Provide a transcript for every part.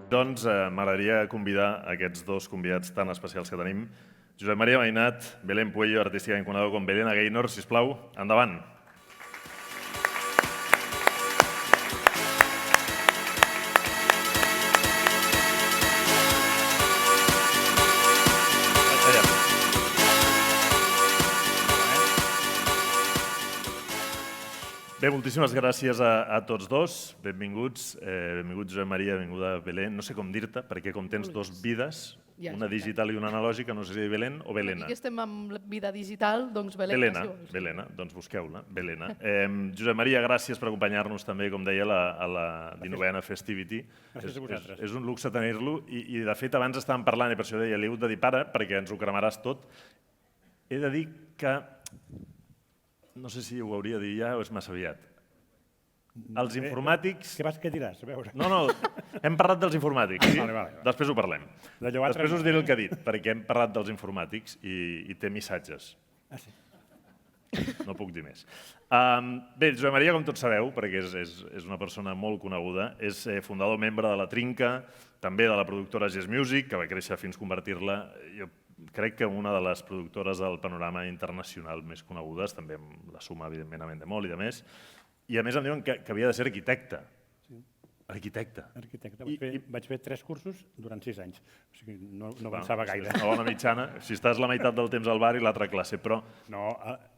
Doncs m'agradaria convidar aquests dos convidats tan especials que tenim. Josep Maria Mainat, Belén Puello, artísticament coneguda com Belén Gaynor, sisplau, endavant. Bé, moltíssimes gràcies a tots dos. Benvinguts. Benvingut Josep Maria, benvinguda Belén. No sé com dir-te, perquè com tens dos vides, una digital i una analògica, no sé si Belén o Belena. Aquí que estem amb la vida digital, doncs Belena. Belena, Belena, doncs busqueu-la, Belena. Josep Maria, gràcies per acompanyar-nos també, com deia, a la 19a Festivity. Gràcies a vosaltres. És un luxe tenir-lo i de fet abans estàvem parlant i per això deia, li he hagut de dir para perquè ens ho cremaràs tot. He de dir que no sé si ho hauria de dir ja o és massa aviat. Els informàtics... Què diràs? A veure. No, hem parlat dels informàtics, sí? Vale. Després ho parlem. Després us diré el que he dit, perquè hem parlat dels informàtics i té missatges. Ah, sí? No puc dir més. Bé, Josep Maria, com tots sabeu, perquè és una persona molt coneguda, és fundador membre de la Trinca, també de la productora Yes Music, que va créixer fins a convertir-la, jo crec que una de les productores del panorama internacional més conegudes, també amb la suma, evidentment, a Endemol i de més, i a més em diuen que havia de ser arquitecte. Arquitecte. Vaig fer 3 cursos durant 6 anys, o sigui, no avançava gaire. És una bona mitjana, si estàs la meitat del temps al bar i l'altra classe, però... No,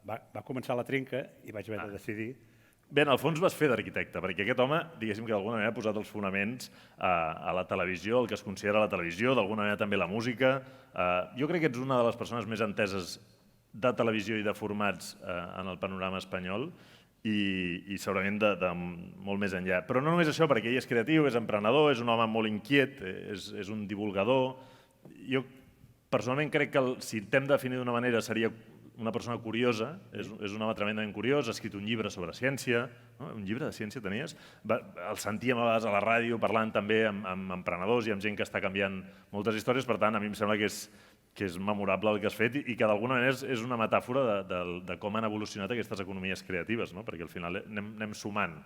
va començar la Trinca i vaig haver de decidir... Bé, en el fons vas fer d'arquitecte, perquè aquest home, diguéssim que d'alguna manera ha posat els fonaments a la televisió, el que es considera la televisió, d'alguna manera també la música. Jo crec que ets una de les persones més enteses de televisió i de formats en el panorama espanyol i segurament de molt més enllà. Però no només això, perquè ell és creatiu, és emprenedor, és un home molt inquiet, és un divulgador. Jo personalment crec que si t'hem de definir d'una manera seria una persona curiosa, és un home tremendament curiós, ha escrit un llibre sobre ciència, un llibre de ciència tenies? El sentíem a vegades a la ràdio parlant també amb emprenedors i amb gent que està canviant moltes històries, per tant, a mi em sembla que és memorable el que has fet i que d'alguna manera és una metàfora de com han evolucionat aquestes economies creatives, perquè al final anem sumant.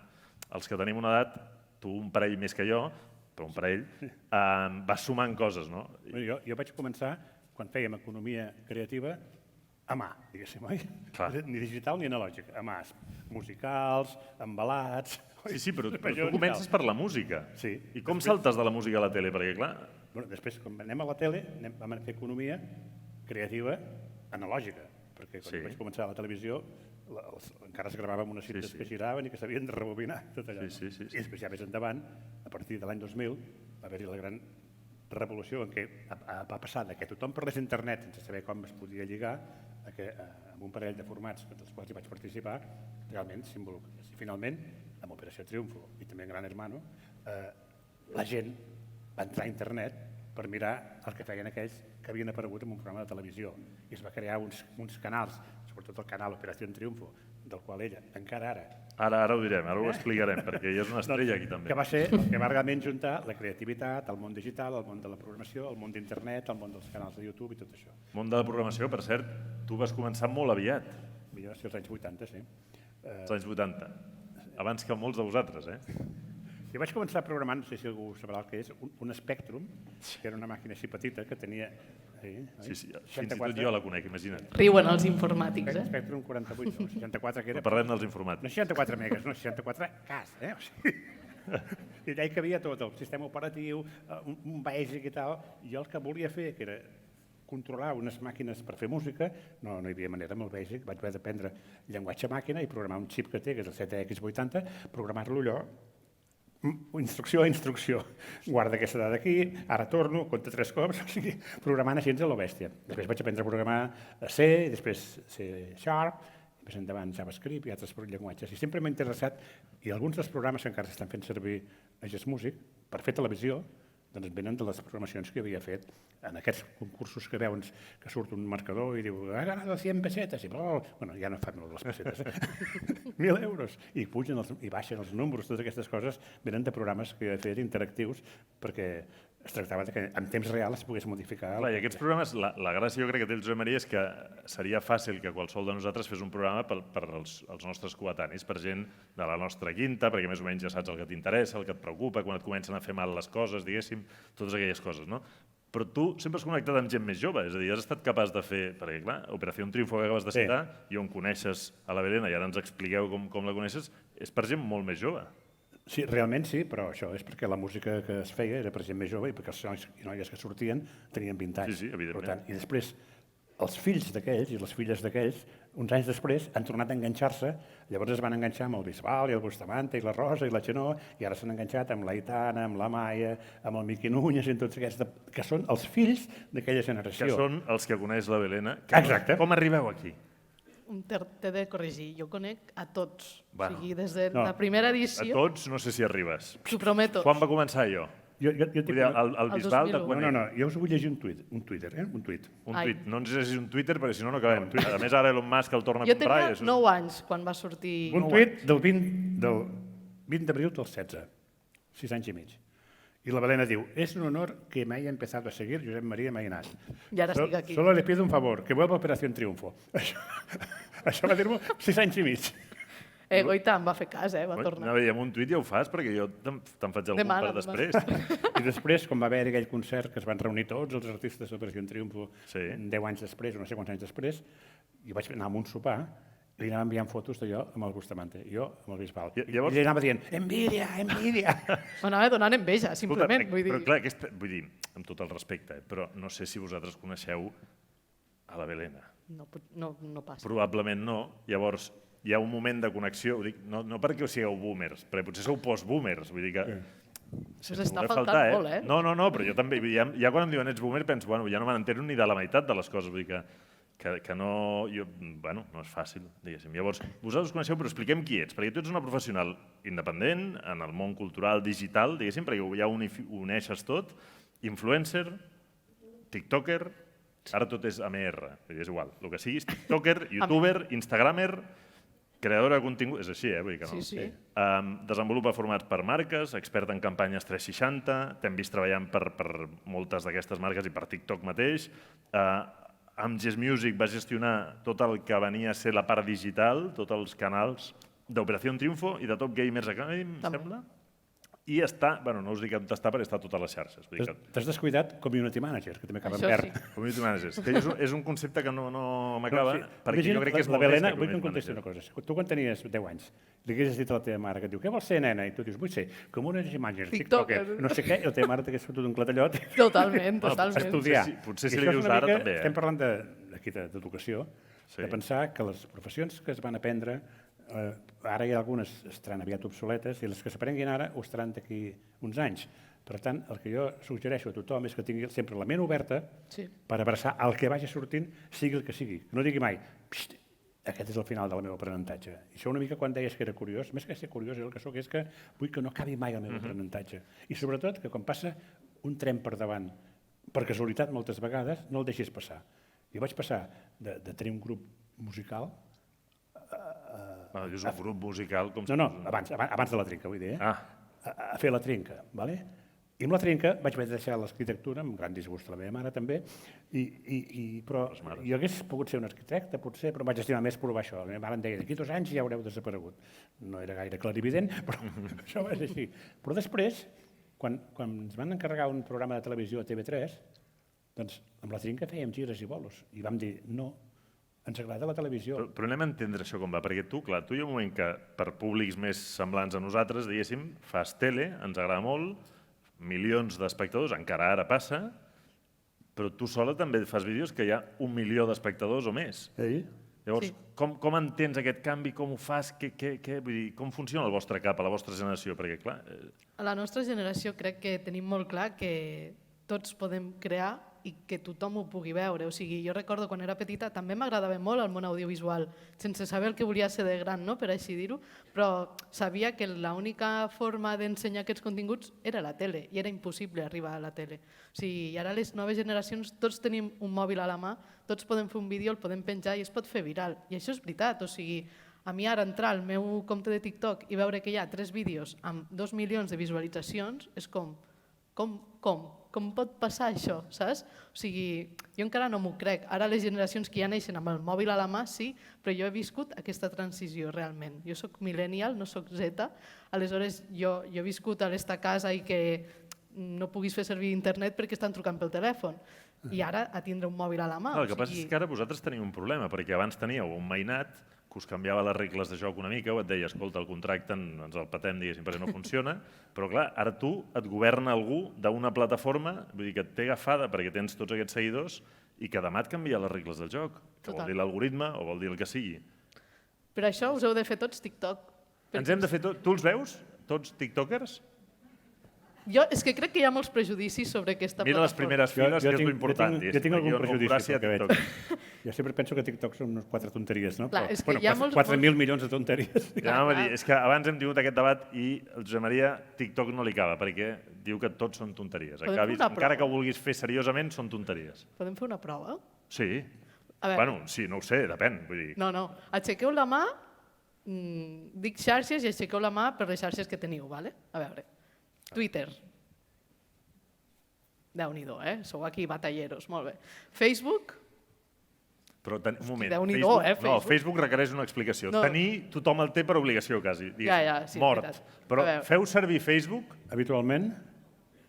Els que tenim una edat, tu un parell més que jo, però un parell, vas sumant coses, no? Jo vaig començar, quan fèiem economia creativa, a mà, diguéssim, oi? Ni digital ni analògic, a mà. Musicals, embalats... Sí, però tu comences per la música. Sí. I com saltes de la música a la tele? Perquè, clar... Després, quan anem a la tele, vam fer economia creativa analògica, perquè quan vaig començar a la televisió encara es gravàvem unes cintes que giraven i que s'havien de rebobinar, tot allò. I després, ja més endavant, a partir de l'any 2000, va haver-hi la gran revolució en què va passar que tothom parlés d'internet sense saber com es podia lligar amb un parell de formats dels quals hi vaig participar, realment s'involucra. Finalment, amb Operació Triunfo i també en Gran Hermano, la gent va entrar a internet per mirar el que feien aquells que havien aparegut en un programa de televisió i es va crear uns canals, sobretot el canal Operació Triunfo, del qual ella encara ara... Ara ho direm, ara ho explicarem, perquè hi és una estrella aquí també. Que va ser el que va realment juntar la creativitat, el món digital, el món de la programació, el món d'internet, el món dels canals de YouTube i tot això. El món de la programació, per cert, tu vas començar molt aviat. Jo va ser als anys 80, sí. Els anys 80. Abans que molts de vosaltres, Jo vaig començar programant, no sé si algú sabrà el que és, un Spectrum, que era una màquina així petita que tenia... Sí, fins i tot jo la conec, imagina't. Riuen els informàtics, Spectrum 48, o 64 que era... Parlem dels informàtics. No 64 megas, no 64 cas, O sigui... I allà hi cabia tot, el sistema operatiu, un basic i tal, i el que volia fer, que era controlar unes màquines per fer música, no hi havia manera amb el basic, vaig haver d'aprendre llenguatge màquina i programar un xip que té, que és el 7X80, programar-lo allò, instrucció a instrucció. Guarda aquesta dada aquí, ara torno, compta 3 cops, o sigui, programant així a lo bèstia. Després vaig aprendre a programar a C, després C#, més endavant JavaScript i altres llenguatges. I sempre m'ha interessat, i alguns dels programes que encara s'estan fent servir a Yes Music per fer televisió, doncs venen de les programacions que havia fet en aquests concursos que veus que surt un marcador i diu ha ganado 100 pessetes i bueno, ja no fan les pessetes, 1.000 euros i pugen i baixen els números, totes aquestes coses venen de programes que he fet interactius perquè es tractava que en temps real es pogués modificar. Clar, i aquests programes, la gràcia jo crec que té el Josep Maria és que seria fàcil que qualsevol de nosaltres fes un programa per als nostres coetanis, per gent de la nostra quinta, perquè més o menys ja saps el que t'interessa, el que et preocupa, quan et comencen a fer mal les coses, diguéssim, totes aquelles coses, no? Però tu sempre has connectat amb gent més jove, és a dir, has estat capaç de fer, perquè clar, Operació Triunfo que acabes de citar, i on coneixes a la Belén, i ara ens expliqueu com la coneixes, és per gent molt més jove. Sí, realment sí, però això és perquè la música que es feia era per gent més jove i perquè els nois i noies que sortien tenien 20 anys. Sí, evidentment. Per tant, i després, els fills d'aquells i les filles d'aquells, uns anys després, han tornat a enganxar-se, llavors es van enganxar amb el Bisbal i el Bustamante i la Rosa i la Xenó, i ara s'han enganxat amb l'Aitana, amb la Maia, amb el Miqui Núñez i tots aquests, que són els fills d'aquella generació. Que són els que coneix la Belena. Exacte. Com arribeu aquí? T'he de corregir, jo conec a tots. Bueno. O sigui, des de la primera A edició, tots no sé si arribes. t'ho prometo. Quan va començar jo? Jo Vull dic, dir, el Bisbal de 2001. quan no, jo us vull llegir un tuit, un tuit. Un Ai. tuit. No ens llegis un Twitter perquè si no no acabem. A més ara Elon Musk el torna a Jo comprar. tenia 9 anys quan va sortir... Un tuit del 20 d'abril del 16, 6 anys i mig. Y la Belena diu, es un honor que me haya empezado a seguir Josep María Mainàs. I ara estic aquí. Solo le pido un favor, que vuelva a Operación Triunfo. Això va dir-m'ho 6 anys i mig. Goita em va fer cas, va tornar. Anava a dir, amb un tuit ja ho fas, perquè jo te'n faig algun Demana, per després. I després, quan va haver aquell concert que es van reunir tots els artistes d'Operació Triunfo, Sí. 10 anys després, o no sé quants anys després, i vaig anar a un sopar, i li anava enviant fotos de jo amb el Bustamante, jo amb el Bisbal. Llavors- I li anava dient, envidia, envidia. M'anava donant enveja, simplement. Escolta, Vull dir... però clar, vull dir, amb tot el respecte, però no sé si vosaltres coneixeu a la Belena. No passa. Probablement no. Llavors, hi ha un moment de connexió, ho dic, no perquè sigueu boomers, perquè potser sou post-boomers, vull dir que... Us està faltant molt, eh? No, però jo també, ja quan em diuen ets boomer, penso, bueno, ja no me n'entero ni de la meitat de les coses, vull dir que no... Bueno, no és fàcil, diguéssim. Llavors, vosaltres us coneixeu, però expliquem qui ets, perquè tu ets una professional independent, en el món cultural, digital, diguéssim, perquè ja uneixes tot, influencer, tiktoker, ara tot és AMR, és igual, el que siguis, tiktoker, youtuber, instagramer, creadora de contingut, és així, vull dir que no. Sí. Desenvolupa formats per marques, expert en campanyes 360, t'hem vist treballant per moltes d'aquestes marques i per TikTok mateix. Amb Gest Music va gestionar tot el que venia a ser la part digital, tots els canals d'Operació Triunfo i de Top Gamers Academy, em sembla. I està, bueno, no us dic on està perquè està a totes les xarxes. Vull dir que T'has descuidat community manager, que també acaba Això en sí. R. Community managers, que és un concepte que no m'acaba, perquè Imagina't, jo crec que és la molt més Belena, que vull que em community contesti una manager. cosa. Tu quan tenies 10 anys, li haguessis dit a la teva mare que et diu, què vols ser, nena? I tu dius, vull ser community manager, TikToker. tiktoker, no sé què, i la teva mare t'hagués fotut un clatallot. Totalment. Estudiar. Potser si I li això és dius una ara mica- també, Estem parlant d'aquí d'educació, Sí. de pensar que les professions que es van aprendre, ara hi ha algunes estaran aviat obsoletes i les que s'aprenguin ara ho estaran d'aquí uns anys. Per tant, el que jo suggereixo a tothom és que tingui sempre la ment oberta Sí. per abraçar el que vagi sortint, sigui el que sigui. No digui mai, "Pst, aquest és el final del meu aprenentatge. I això una mica quan deies que era curiós, més que ser curiós, jo el que sóc és que vull que no acabi mai el meu aprenentatge. I sobretot que quan passa un tren per davant, per casualitat moltes vegades, no el deixis passar. Jo vaig passar de tenir un grup musical... Dius un grup musical com... No, abans de la trinca, vull dir, a fer la trinca, ¿vale? I amb la trinca vaig haver de deixar l'arquitectura, amb gran disgust a la meva mare també, però jo hagués pogut ser un arquitecte, potser, però vaig estimar més provar això. La meva mare em deia, d'aquí 2 anys ja haureu desaparegut. No era gaire clarivident, però això va ser així. Però després, quan ens van encarregar un programa de televisió a TV3, doncs amb la trinca fèiem gires i bolos, i vam dir, no, ens agrada la televisió. Però anem a entendre això com va, perquè tu, clar, tu hi ha un moment que per públics més semblants a nosaltres, diguéssim, fas tele, ens agrada molt, milions d'espectadors, encara ara passa, però tu sola també fas vídeos que hi ha 1 milió d'espectadors o més. Llavors, Sí. com entens aquest canvi, com ho fas, vull dir, com funciona el vostre cap, a la vostra generació? Perquè, clar... A la nostra generació crec que tenim molt clar que tots podem crear i que tothom ho pugui veure. O sigui, jo recordo quan era petita també m'agradava molt el món audiovisual, sense saber el que volia ser de gran, no? Per així dir-ho, però sabia que l'única forma d'ensenyar aquests continguts era la tele i era impossible arribar a la tele. O sigui, i ara les noves generacions tots tenim un mòbil a la mà, tots podem fer un vídeo, el podem penjar i es pot fer viral. I això és veritat, o sigui, a mi ara entrar al meu compte de TikTok i veure que hi ha 3 vídeos amb 2 milions de visualitzacions és com Com pot passar això, saps? O sigui, jo encara no m'ho crec. Ara les generacions que ja neixen amb el mòbil a la mà, sí, però jo he viscut aquesta transició realment. Jo sóc millennial, no sóc Z, aleshores jo he viscut a l'estar a casa i que no puguis fer servir internet perquè estan trucant pel telèfon. I ara a tindre un mòbil a la mà. El que passa és que ara vosaltres teniu un problema, perquè abans teníeu un mainat que us canviava les regles de joc una mica, o et deia, escolta, el contracte ens el patem, diguéssim, perquè no funciona, però clar, ara tu et governa algú d'una plataforma, vull dir que et té agafada perquè tens tots aquests seguidors i que demà et canvia les regles del joc, que vol dir l'algoritme o vol dir el que sigui. Per això us heu de fer tots TikTok. Ens hem de fer tot... Tu els veus, tots tiktokers? Jo és que crec que hi ha molts prejudicis sobre aquesta Mira les primeres files, que és l'important. Jo tinc algun prejudici, perquè TikTok. jo sempre penso que TikTok són unes 4 tonteries, no? Clar, Però, és que hi ha molts... 4.000 milions de tonteries. Ja anava a dir, és que abans hem tingut aquest debat i el Josep Maria TikTok no li acaba, perquè diu que tots són tonteries. Podem fer una Encara prova? que ho vulguis fer seriosament, són tonteries. Podem fer una prova? Sí. A veure. Bueno, sí, no ho sé, depèn. Vull dir, No, no. Aixequeu la mà, dic xarxes i aixequeu la mà per les xarxes que teniu, vale? A veure. Twitter. Déu-n'hi-do, Sou aquí batalleros, molt bé. Facebook. però un moment. Déu-n'hi-do, Facebook, no, Facebook. Facebook requereix una explicació. No. Tenir, tothom el té per obligació, quasi. Ja, sí, Mort. veritat. Però A veure. feu servir Facebook? Habitualment,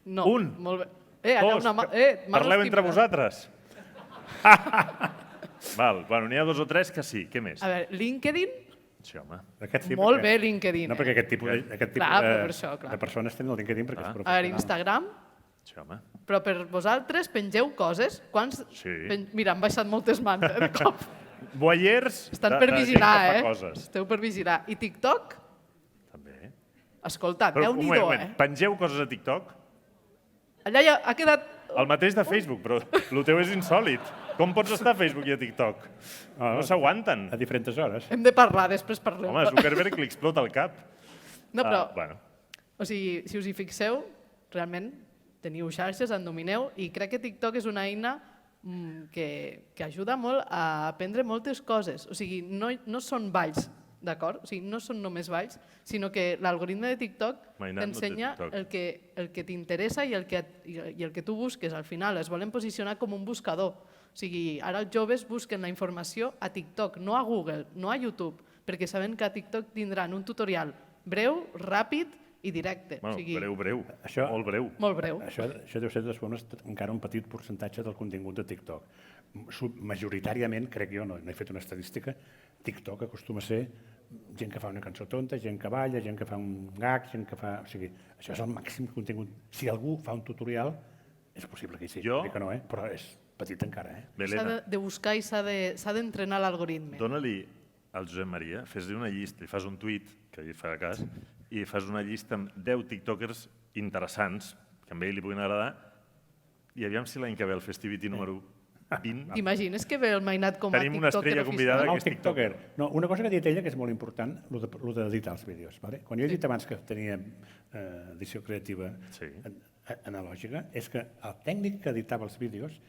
No. Un. Molt bé. Allà Dos. una mà... Parleu entre vosaltres? Val, bueno, n'hi ha 2 o 3 que sí. Què més? A veure, LinkedIn. Sí, home. aquest sí, Molt perquè- bé, LinkedIn. No, perquè aquest tipus, Clar, però per això, clar. de persones tenen el LinkedIn perquè és A veure, professional. Instagram. Sí, home. Però per vosaltres pengeu coses. Quants... Sí. Mira, han baixat moltes mans de cop. Voyeurs Estan de per gent vigilar, que fa coses. Esteu per vigilar. I TikTok? També. Escolta, Però, un Déu-n'hi-do, moment, pengeu coses a TikTok? Allà ja ha quedat... El mateix de Facebook, però el teu és insòlid. Com pots estar a Facebook i a TikTok? No s'aguanten. A diferents hores. Hem de parlar, després parlem. Home, Zuckerberg li explota el cap. No, però, Bueno, o sigui, si us hi fixeu, realment teniu xarxes, en domineu, i crec que TikTok és una eina que ajuda molt a aprendre moltes coses. O sigui, no són balls, d'acord? O sigui, no són només balls, sinó que l'algoritme de TikTok Mainat no té t'ensenya TikTok. el que t'interessa i el que tu busques. Al final es volen posicionar com un buscador. O sigui, ara els joves busquen la informació a TikTok, no a Google, no a YouTube, perquè saben que a TikTok tindran un tutorial breu, ràpid i directe. bueno O sigui, breu. Això- Molt breu. molt breu. Això deu ser de totes formes encara un petit percentatge del contingut de TikTok. Majoritàriament, crec jo, no he fet una estadística, TikTok acostuma a ser gent que fa una cançó tonta, gent que balla, gent que fa un gag, gent que fa... O sigui, això és el màxim contingut. Si algú fa un tutorial, és possible que hi sigui, Jo- dic que no, però és petit encara. Bé, S'ha Helena, de buscar i s'ha d'entrenar l'algoritme. dóna-li al Josep Maria, fes-li una llista, li fas un tuit, que li fa cas, i fas una llista amb 10 tiktokers interessants, que a ell li puguin agradar, i aviam si l'any que ve el Festivity número 20... T'imagines que ve el mainat com a Tenim una tiktoker estrella convidada oficial? que és tiktoker. No, una cosa que ha dit ella que és molt important, el d'editar els vídeos. Vale? Quan jo he dit abans que teníem edició creativa Sí. analògica, és que el tècnic que editava els vídeos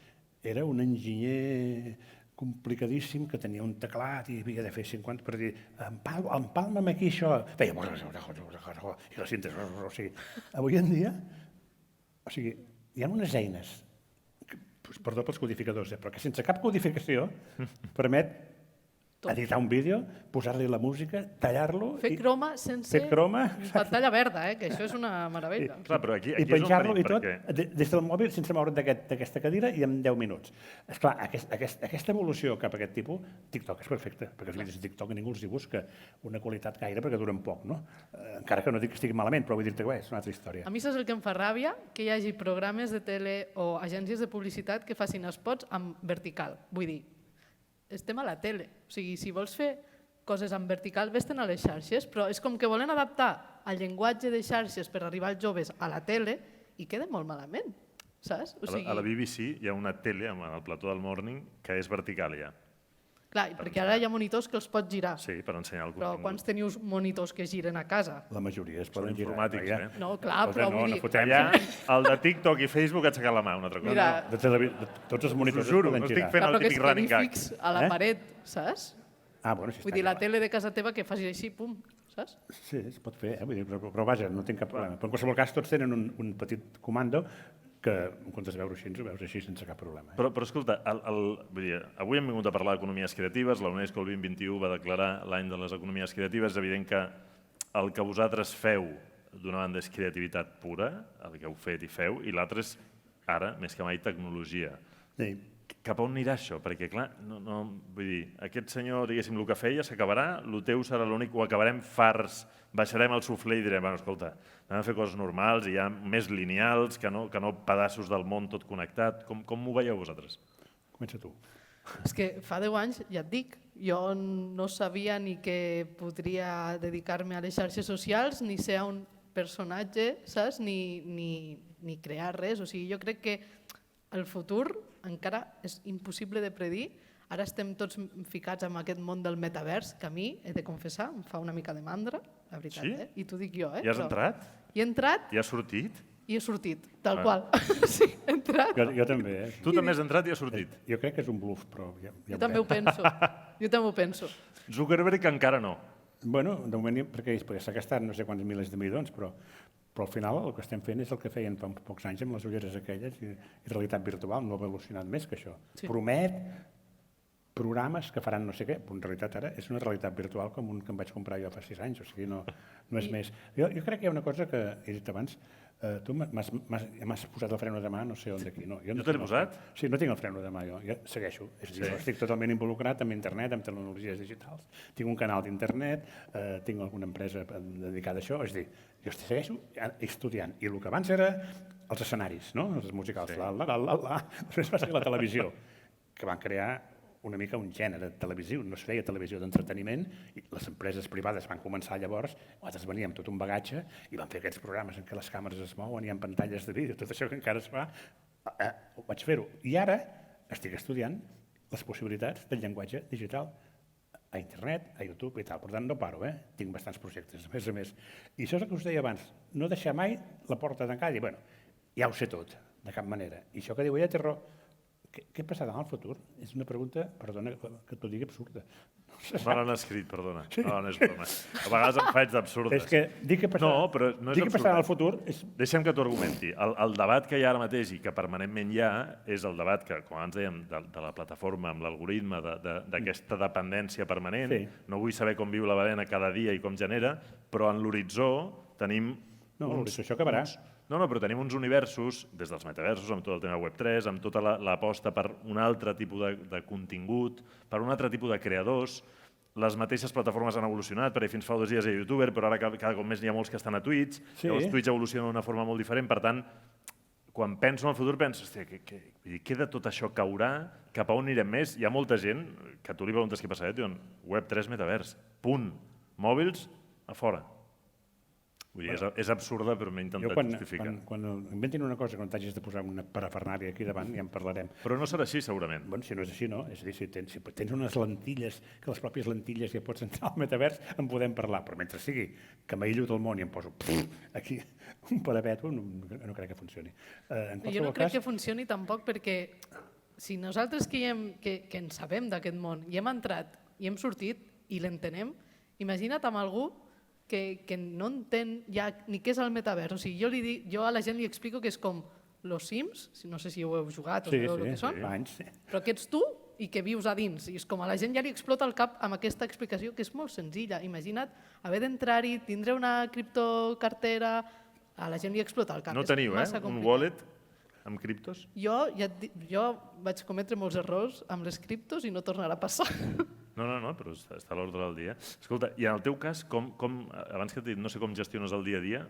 era un enginyer complicadíssim que tenia un teclat i havia de fer 50 per dir empalma'm aquí això. Feia... I la cinta... O sigui, avui en dia, o sigui, hi ha unes eines, perdó pels codificadors, però que sense cap codificació permet editar un vídeo, posar-li la música, tallar-lo... Fer croma sense Fer croma, pantalla verda, que això és una meravella. Clar, però aquí i és on penjar-lo tenim, i tot, perquè... des del mòbil, sense moure't d'aquesta cadira i en 10 minuts. Esclar, aquesta evolució cap a aquest tipus, TikTok és perfecte, perquè els vídeos de TikTok ningú els hi busca una qualitat gaire perquè duren poc, no? Encara que no dic que estigui malament, però vull dir-te que és una altra història. A mi saps el que em fa ràbia? Que hi hagi programes de tele o agències de publicitat que facin spots amb vertical. Vull dir, estem a la tele. O sigui, si vols fer coses en vertical, vés-te'n a les xarxes, però és com que volen adaptar el llenguatge de xarxes per arribar als joves a la tele i queda molt malament, saps? O sigui, A la BBC hi ha una tele, amb el plató del Morning, que és vertical ja. clar, perquè ara hi ha monitors que els pots girar, Sí, per ensenyar el però contingut. quants teniu monitors que giren a casa? La majoria es Són poden girar. informàtics, ja. eh? No, clar, Escolta, però no, vull no dir... fotem. Allà, el de TikTok i Facebook ha aixecat la mà, una altra cosa. Mira, De tots els Us monitors ho juro, es poden no estic girar. fent clar, el però que es típic running quedi gag. fix a la paret, saps? Bueno, sí, Vull està dir, la clar. tele de casa teva que faci així, pum, saps? Sí, es pot fer, vull dir, però vaja, no tinc cap problema. Però en qualsevol cas tots tenen un petit comando que en comptes de veure així, ens ho veus així sense cap problema. Però escolta, vull dir, avui hem vingut a parlar d'economies creatives, la UNESCO el 2021 va declarar l'any de les economies creatives, és evident que el que vosaltres feu d'una banda és creativitat pura, el que heu fet i feu, i l'altre és, ara, més que mai, tecnologia. Sí. Cap a on anirà això? Perquè, clar, vull dir, aquest senyor, diguéssim, el que feia s'acabarà, el teu serà l'únic, o acabarem farts, baixarem el suflé i direm, bueno, escolta, anem a fer coses normals i ja més lineals, que no pedaços del món tot connectat. Com m'ho veieu vosaltres? Comença tu. És que fa 10 anys, ja et dic, jo no sabia ni que podria dedicar-me a les xarxes socials, ni ser un personatge, saps? Ni crear res. O sigui, jo crec que el futur encara és impossible de predir. Ara estem tots ficats en aquest món del metavers, que a mi, he de confessar, em fa una mica de mandra, la veritat, Sí? I t'ho dic jo, Ja has entrat? Hi he entrat Ja has sortit? i he sortit, tal qual. Sí, he entrat. Jo també, Tu també has entrat i has sortit. Jo crec que és un bluff, però ja Jo també ho penso. Jo també ho penso. Zuckerberg encara no. Bueno, de moment, perquè s'ha gastat no sé quants milers de milions, però al final el que estem fent és el que feien fa pocs anys amb les ulleres aquelles i realitat virtual, no ha evolucionat més que això. Sí. Promet programes que faran no sé què, però en realitat ara és una realitat virtual com un que em vaig comprar jo fa 6 anys, o sigui, no és més. Jo crec que hi ha una cosa que he dit abans, tu m'has posat el freno de mà, no sé on d'aquí. No, Jo te l'he posat? Sí, no tinc el freno de mà, jo segueixo. És a dir, jo estic totalment involucrat amb internet, amb tecnologies digitals. Tinc un canal d'internet, tinc alguna empresa dedicada a això, és a dir, jo segueixo estudiant. I el que abans era els escenaris, no? Els musicals, després va ser la televisió, que van crear una mica un gènere televisiu, no es feia televisió d'entreteniment i les empreses privades van començar llavors, nosaltres veníem tot un bagatge i van fer aquests programes en què les càmeres es mouen, hi ha pantalles de vídeo, tot això que encara es fa, vaig fer-ho. I ara estic estudiant les possibilitats del llenguatge digital a internet, a YouTube i tal. Per tant, no paro, tinc bastants projectes, a més. I això és el que us deia abans, no deixar mai la porta tancada i dir, bueno, ja ho sé tot, de cap manera. I això que diu ella té raó. Què passarà en el futur? És una pregunta, perdona que t'ho digui, absurda. Me l'han escrit, perdona. No és broma. A vegades em faig d'absurdes. És que dir que passarà, No, però no és dir que passarà en el absurd. futur és... Deixa'm que t'ho argumenti. El debat que hi ha ara mateix i que permanentment hi ha és el debat que, com abans dèiem, de la plataforma amb l'algoritme, d'aquesta dependència permanent. Sí. No vull saber com viu la balena cada dia i com genera, però en l'horitzó tenim... No, això acabarà. No, però tenim uns universos, des dels metaversos, amb tot el tema Web3, amb tota l'aposta per un altre tipus de contingut, per un altre tipus de creadors. Les mateixes plataformes han evolucionat, perquè fins fa 2 dies hi ha YouTuber, però ara cada cop més n'hi ha molts que estan a Twitch. Sí. Llavors Twitch evoluciona d'una forma molt diferent, per tant, quan penso en el futur penso, hòstia, què de tot això caurà? Cap a on anirem més? Hi ha molta gent que tu li preguntes què passarà, diuen Web3 metavers, punt. Mòbils, a fora. Vull dir, és absurda, però m'he intentat justificar. Quan inventin una cosa que no t'hagis de posar una parafernàlia aquí davant, ja en parlarem. Però no serà així, segurament. Bueno, si no és així, no. És a dir, si tens unes lentilles, que les pròpies lentilles ja pots entrar al metavers, en podem parlar. Però mentre sigui que m'aïllo del món i em poso aquí un parapeto, no crec que funcioni. Jo no crec que funcioni tampoc perquè si nosaltres que en sabem d'aquest món i hem entrat i hem sortit i l'entenem, imagina't amb algú que no entén ja ni què és el metavers. O sigui, jo a la gent li explico que és com los Sims, no sé si ho heu jugat o sabeu el que són, però que ets tu i que vius a dins. I és com a la gent ja li explota el cap amb aquesta explicació que és molt senzilla. Imagina't haver d'entrar-hi, tindre una criptocartera, a la gent li explota el cap. No teniu, un wallet amb criptos? Jo vaig cometre molts errors amb les criptos i no tornarà a passar. No, però està a l'ordre del dia. Escolta, i en el teu cas, abans que t'he dit, no sé com gestiones el dia a dia,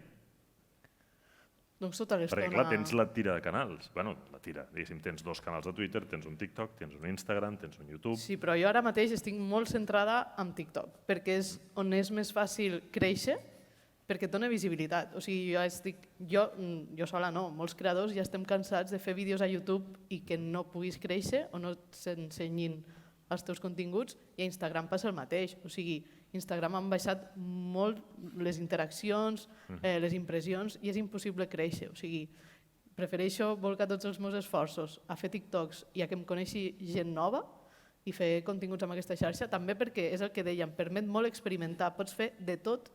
doncs tota l'estona... perquè clar, tens la tira de canals. Bueno, la tira, diguéssim, tens 2 canals de Twitter, tens un TikTok, tens un Instagram, tens un YouTube... Sí, però jo ara mateix estic molt centrada en TikTok, perquè és on és més fàcil créixer, perquè et dona visibilitat. O sigui, jo sola no, molts creadors ja estem cansats de fer vídeos a YouTube i que no puguis créixer o no s'ensenyin els teus continguts, i a Instagram passa el mateix. O sigui, Instagram han baixat molt les interaccions, les impressions, i és impossible créixer. O sigui, prefereixo volcar tots els meus esforços a fer TikToks i a que em coneixi gent nova i fer continguts amb aquesta xarxa, també perquè és el que dèiem, permet molt experimentar, pots fer de tot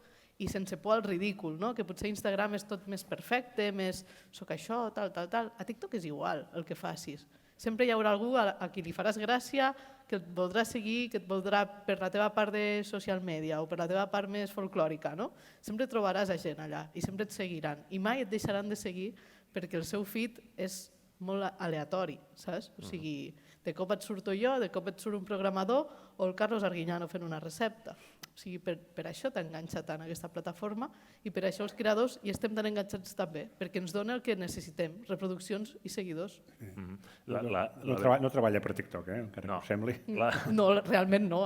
i sense por al ridícul, no? Que potser Instagram és tot més perfecte, més soc això, tal. A TikTok és igual el que facis. Sempre hi haurà algú a qui li faràs gràcia, que et voldrà seguir, que et voldrà per la teva part de social media o per la teva part més folclòrica, no? Sempre trobaràs a gent allà i sempre et seguiran. I mai et deixaran de seguir perquè el seu feed és molt aleatori, saps? O sigui, de cop et surto jo, de cop et surt un programador o el Carlos Arguiñano fent una recepta. O sigui, per això t'enganxa tant aquesta plataforma i per això els creadors hi estem tan enganxats també, perquè ens dona el que necessitem, reproduccions i seguidors. No treballa per TikTok, encara que us sembli. No, realment no.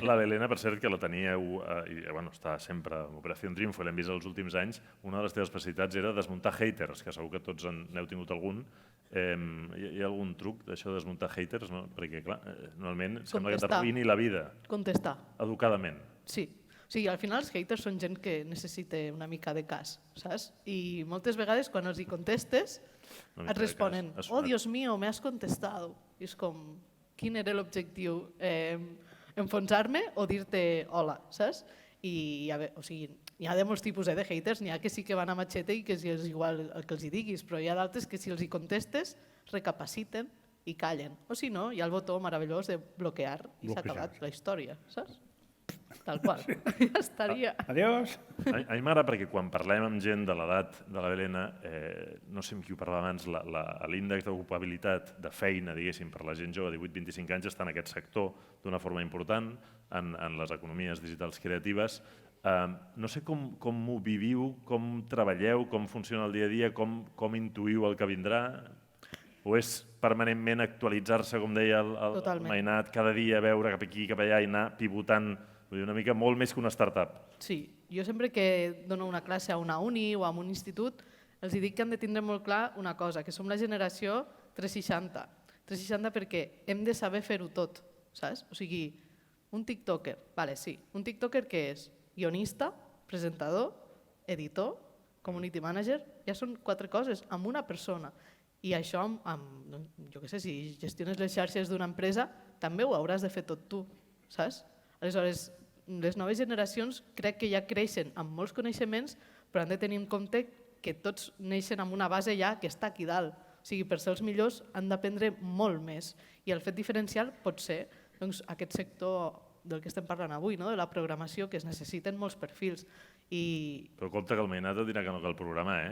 La Belena, per cert, que la teníeu, i està sempre en Operació Triunfo, l'hem vist els últims anys, una de les teves especialitats era desmuntar haters, que segur que tots n'heu tingut algun. Hi ha algun truc d'això de desmuntar haters? Perquè, clar, normalment sembla que t'arruïni la vida. Contestar. Educadament. Sí. O sigui, al final els haters són gent que necessita una mica de cas, saps? I moltes vegades quan els hi contestes et responen «Oh, Dios mío, me has contestado». I és com, quin era l'objectiu? Enfonsar-me o dir-te hola, saps? I hi ha de molts tipus de haters, n'hi ha que sí que van a matxete i que és igual el que els hi diguis, però hi ha d'altres que si els hi contestes recapaciten i callen. O si no, hi ha el botó meravellós de bloquear i s'ha acabat la història, saps? Tal qual. Ja estaria. Adiós. A mi m'agrada perquè quan parlem amb gent de l'edat de la Belena, no sé amb qui ho parlava abans, l'índex d'ocupabilitat de feina, diguéssim, per la gent jove de 18-25 anys està en aquest sector d'una forma important, en les economies digitals creatives. No sé com ho viviu, com treballeu, com funciona el dia a dia, com intuïu el que vindrà, o és permanentment actualitzar-se, com deia el Mainat, cada dia veure cap aquí, cap allà i anar pivotant, una mica molt més que una startup. Sí, jo sempre que dono una classe a una uni o a un institut els dic que han de tindre molt clar una cosa, que som la generació 360. 360 perquè hem de saber fer-ho tot, saps? O sigui, un tiktoker, vale, sí, un tiktoker què és? Guionista, presentador, editor, community manager, ja són 4 coses amb una persona. I això, jo què sé, si gestiones les xarxes d'una empresa, també ho hauràs de fer tot tu, saps? Aleshores, les noves generacions crec que ja creixen amb molts coneixements, però han de tenir en compte que tots neixen amb una base ja que està aquí dalt. O sigui, per ser els millors han d'aprendre molt més. I el fet diferencial pot ser aquest sector del que estem parlant avui, de la programació, que es necessiten molts perfils. Però compte que el Mainat et dirà que no cal programar,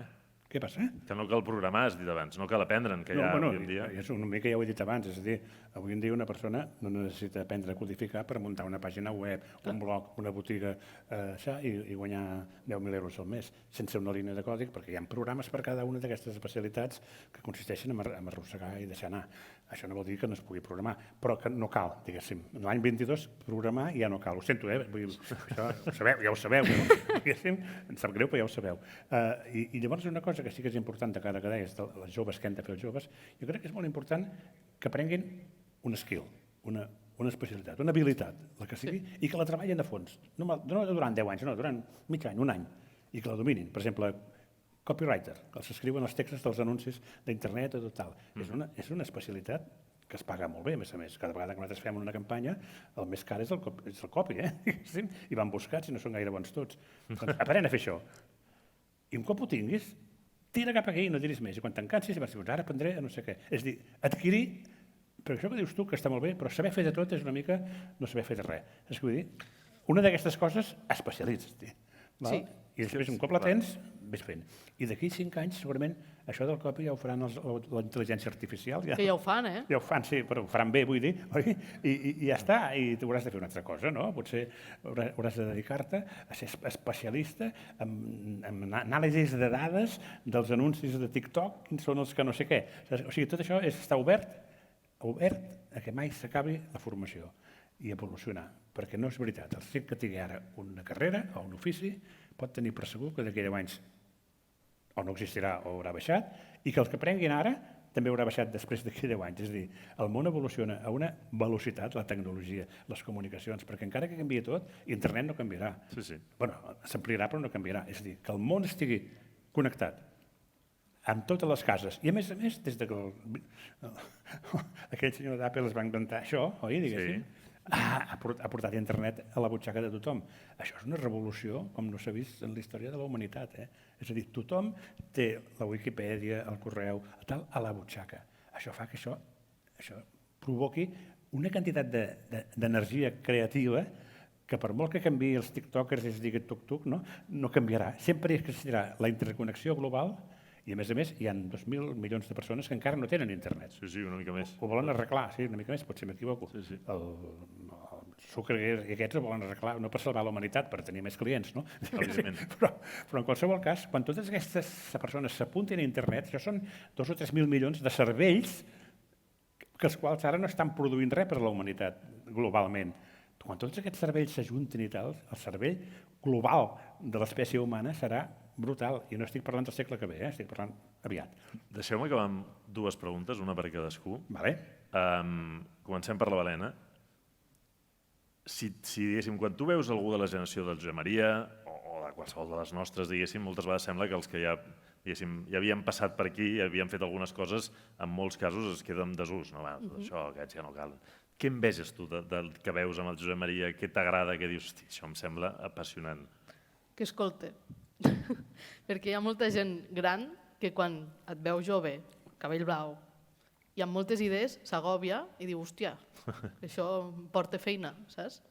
Què passa? Que no cal programar, has dit abans, no cal aprendre'n, que ja avui en dia... És una mica ja ho he dit abans, és a dir, avui en dia una persona no necessita aprendre a codificar per muntar una pàgina web, un blog, una botiga, i guanyar 10.000 euros al mes, sense una línia de còdic, perquè hi ha programes per cada una d'aquestes especialitats que consisteixen en arrossegar i deixar anar. Això no vol dir que no es pugui programar, però que no cal, diguéssim. L'any 22 programar ja no cal. Ho sento, això ja ho sabeu, diguéssim, em sap greu, però ja ho sabeu. I llavors una cosa que sí que és important de cara que deies, els joves, què han de fer els joves, jo crec que és molt important que aprenguin un skill, una especialitat, una habilitat, la que sigui, i que la treballin a fons. No durant 10 anys, no, durant mig any, un any, i que la dominin. Per exemple, copywriter, que els escriuen els textos dels anuncis d'internet o tot tal. És una especialitat que es paga molt bé, a més. Cada vegada que nosaltres fem una campanya, el més car és el copy, i van buscats i no són gaire bons tots. Doncs aprèn a fer això. I un cop ho tinguis, tira cap aquí i no diris més. I quan te'n cansis, ara aprendré a no sé què. És a dir, adquirir, però això que dius tu, que està molt bé, però saber fer de tot és una mica no saber fer de res. És que vull dir, una d'aquestes coses, especialitza't. Sí. I després, un cop la tens, ves fent. I d'aquí 5 anys, segurament, això del copy ja ho faran la intel·ligència artificial. Que ja ho fan, Ja ho fan, sí, però ho faran bé, vull dir, oi? I ja està, i tu hauràs de fer una altra cosa, no? Potser hauràs de dedicar-te a ser especialista en anàlisis de dades dels anuncis de TikTok, quins són els que no sé què. O sigui, tot això està obert a que mai s'acabi la formació i evolucionar, perquè no és veritat. El fet que tingui ara una carrera o un ofici pot tenir per segur que d'aquí a 10 anys o no existirà o haurà baixat, i que els que aprenguin ara també haurà baixat després d'aquí a 10 anys. És a dir, el món evoluciona a una velocitat, la tecnologia, les comunicacions, perquè encara que canvia tot, internet no canviarà. Bueno, s'ampliarà però no canviarà. És a dir, que el món estigui connectat amb totes les cases. I a més, des que aquell senyor d'Apple es va inventar això, oi, diguéssim, ha portat internet a la butxaca de tothom. Això és una revolució com no s'ha vist en la història de la humanitat. És a dir, tothom té la Wikipedia, el correu, tal, a la butxaca. Això fa que això provoqui una quantitat d'energia creativa que per molt que canviï els tiktokers i es digui tuc-tuc, no canviarà. Sempre existirà la interconnexió global i, a més, hi ha 2.000 milions de persones que encara no tenen internet. Sí, una mica més. Ho volen arreglar, sí, una mica més, potser m'equivoco. Sí. El Zuckerberg i aquests ho volen arreglar, no per salvar la humanitat, per tenir més clients, no? Evidentment. Però en qualsevol cas, quan totes aquestes persones s'apuntin a internet, això són 2 o 3.000 milions de cervells que els quals ara no estan produint res per a la humanitat globalment. Quan tots aquests cervells s'ajunten i tal, el cervell global de l'espècie humana serà brutal. I no estic parlant del segle que ve, estic parlant aviat. Deixeu-me acabar amb 2 preguntes, una per a cadascú. Vale. Comencem per la Balena. Si diguéssim, quan tu veus algú de la generació del Josep Maria o de qualsevol de les nostres, diguéssim, moltes vegades sembla que els que ja havien passat per aquí i havien fet algunes coses, en molts casos es queden en desús. No, tot això, aquests ja no calen. Què enveges tu del que veus amb el Josep Maria? Què t'agrada? Què dius? Hosti, això em sembla apassionant. Que escolte. Perquè hi ha molta gent gran que quan et veu jove, cabell blau, i amb moltes idees s'agòbia i diu, hòstia, això em porta feina, saps?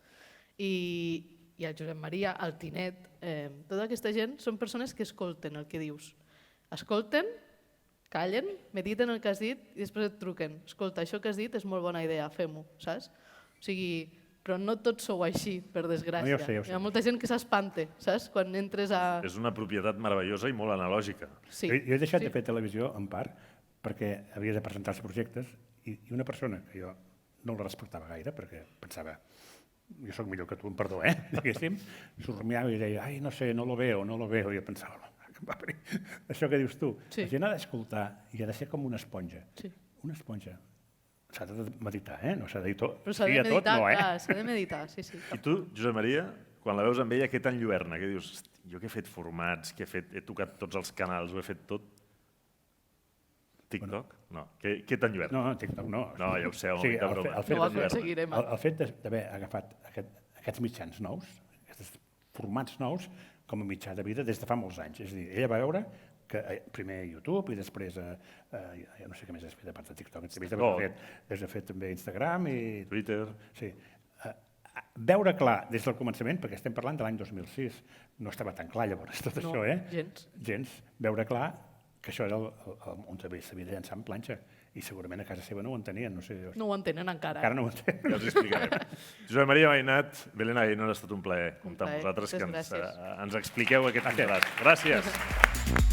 I el Josep Maria, el Tinet, tota aquesta gent són persones que escolten el que dius. Escolten, callen, mediten el que has dit i després et truquen. Escolta, això que has dit és molt bona idea, fem-ho, saps? O sigui, però no tots sou així, per desgràcia. No, ja ho sé. Hi ha molta gent que s'espanta, saps? Quan entres a... És una propietat meravellosa i molt analògica. Sí. Jo he deixat de fer televisió, en part, perquè havia de presentar els projectes i una persona que jo no la respectava gaire, perquè pensava, jo sóc millor que tu, perdó, diguéssim, s'ho rumiava i deia, ai, no sé, no lo veo, i jo pensava, això que dius tu, la gent ha d'escoltar i ha de ser com una esponja. Una esponja. S'ha de meditar, no s'ha de dir tot. Però s'ha de meditar, clar, s'ha de meditar, sí. I tu, Josep Maria, quan la veus amb ella, què t'enlluerna? Què dius, jo que he fet formats, he tocat tots els canals, ho he fet tot? TikTok? No. Què t'enlluerna? No, TikTok no. No, ja ho sé, home, cap broma. No ho aconseguirem. El fet d'haver agafat aquests mitjans nous, aquests formats nous, com a mitjà de vida des de fa molts anys. És a dir, ella va veure que primer YouTube i després, ja no sé què més has fet a part de TikTok, has fet també Instagram i... Twitter. Sí. Veure clar des del començament, perquè estem parlant de l'any 2006, no estava tan clar llavors tot això, gens. Veure clar que això era on s'havia de llançar en planxa i segurament a casa seva no ho entenien. No ho entenen encara. Encara no ho entenen. Ja els explicarem. Josep Maria Mainat, Belén Aguinó, ha estat un plaer comptar amb vosaltres que ens expliqueu aquest contrast. Gràcies.